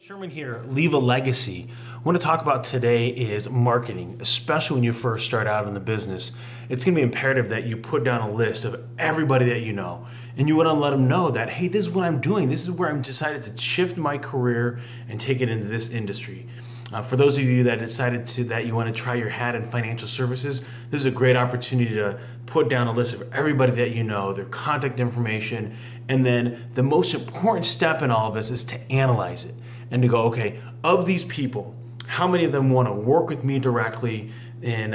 Sherman here, leave a legacy. What I want to talk about today is marketing, especially when you first start out in the business. It's going to be imperative that you put down a list of everybody that you know, and you want to let them know that, hey, this is what I'm doing. This is where I'm decided to shift my career and take it into this industry. For those of you that decided that you want to try your hat in financial services, this is a great opportunity to put down a list of everybody that you know, their contact information, and then the most important step in all of this is to analyze it and to go, okay, of these people, how many of them want to work with me directly in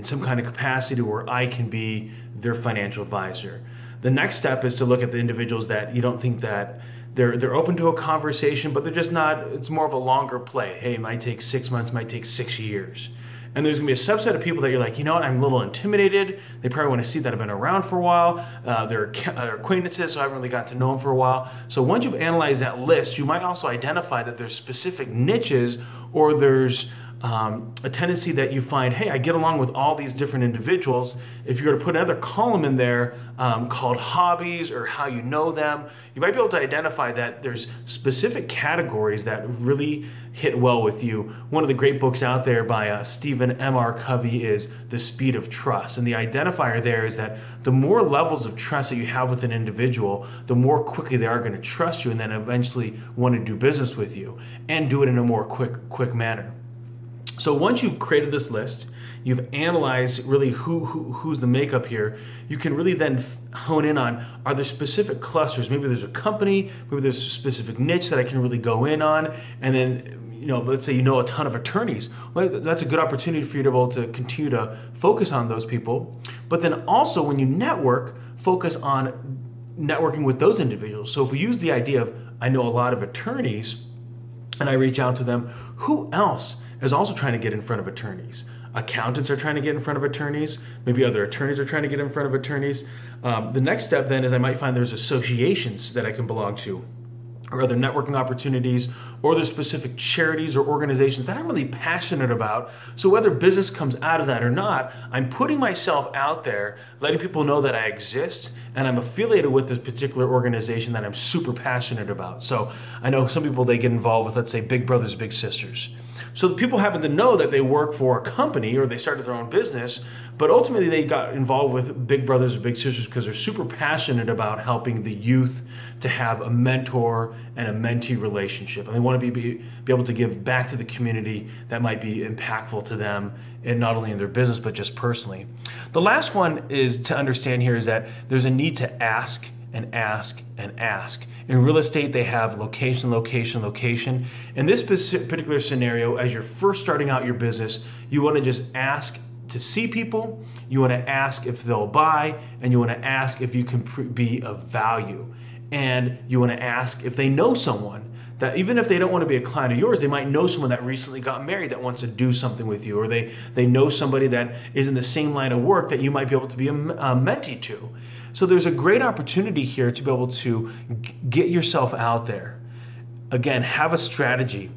some kind of capacity where I can be their financial advisor? The next step is to look at the individuals that you don't think that they're open to a conversation, but they're just not, it's more of a longer play. Hey, it might take 6 months, it might take 6 years. And there's gonna be a subset of people that you're like, you know what, I'm a little intimidated. They probably wanna see that I've been around for a while. They're acquaintances, so I haven't really gotten to know them for a while. So once you've analyzed that list, you might also identify that there's specific niches or there's a tendency that you find, hey, I get along with all these different individuals. If you were to put another column in there called hobbies or how you know them, you might be able to identify that there's specific categories that really hit well with you. One of the great books out there by Stephen M.R. Covey is The Speed of Trust. And the identifier there is that the more levels of trust that you have with an individual, the more quickly they are going to trust you and then eventually want to do business with you and do it in a more quick manner. So once you've created this list, you've analyzed really who's the makeup here, you can really then hone in on, are there specific clusters? Maybe there's a company, maybe there's a specific niche that I can really go in on, and then, you know, let's say you know a ton of attorneys. Well, that's a good opportunity for you to be able to continue to focus on those people. But then also when you network, focus on networking with those individuals. So if we use the idea of, I know a lot of attorneys, and I reach out to them, who else is also trying to get in front of attorneys? Accountants are trying to get in front of attorneys. Maybe other attorneys are trying to get in front of attorneys. The next step then is I might find there's associations that I can belong to, or other networking opportunities, or there's specific charities or organizations that I'm really passionate about. So whether business comes out of that or not, I'm putting myself out there, letting people know that I exist, and I'm affiliated with this particular organization that I'm super passionate about. So I know some people, they get involved with, let's say, Big Brothers Big Sisters. So the people happen to know that they work for a company or they started their own business, but ultimately they got involved with Big Brothers or Big Sisters because they're super passionate about helping the youth to have a mentor and a mentee relationship. And they want to be able to give back to the community that might be impactful to them, and not only in their business, but just personally. The last one is to understand here is that there's a need to ask and ask and ask. In real estate, they have location, location, location. In this particular scenario, as you're first starting out your business, you want to just ask to see people, you want to ask if they'll buy, and you want to ask if you can be of value. And you want to ask if they know someone that, even if they don't want to be a client of yours, they might know someone that recently got married that wants to do something with you, or they know somebody that is in the same line of work that you might be able to be a mentee to. So there's a great opportunity here to be able to get yourself out there. Again, have a strategy.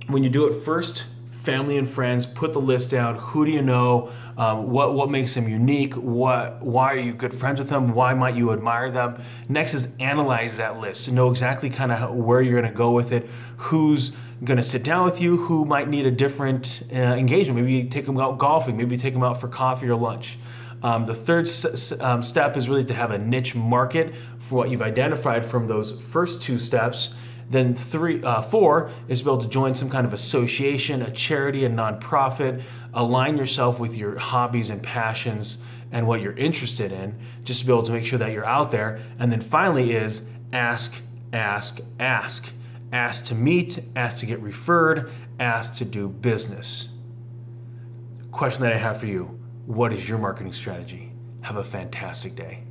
When you do it first, family and friends, put the list down. Who do you know? What makes them unique? Why are you good friends with them? Why might you admire them? Next is analyze that list to know exactly kind of where you're going to go with it. Who's going to sit down with you? Who might need a different engagement? Maybe take them out golfing. Maybe take them out for coffee or lunch. The third step is really to have a niche market for what you've identified from those first two steps. Then 4 is to be able to join some kind of association, a charity, a nonprofit, align yourself with your hobbies and passions and what you're interested in, just to be able to make sure that you're out there. And then finally is ask, ask, ask. Ask to meet, ask to get referred, ask to do business. Question that I have for you: what is your marketing strategy? Have a fantastic day.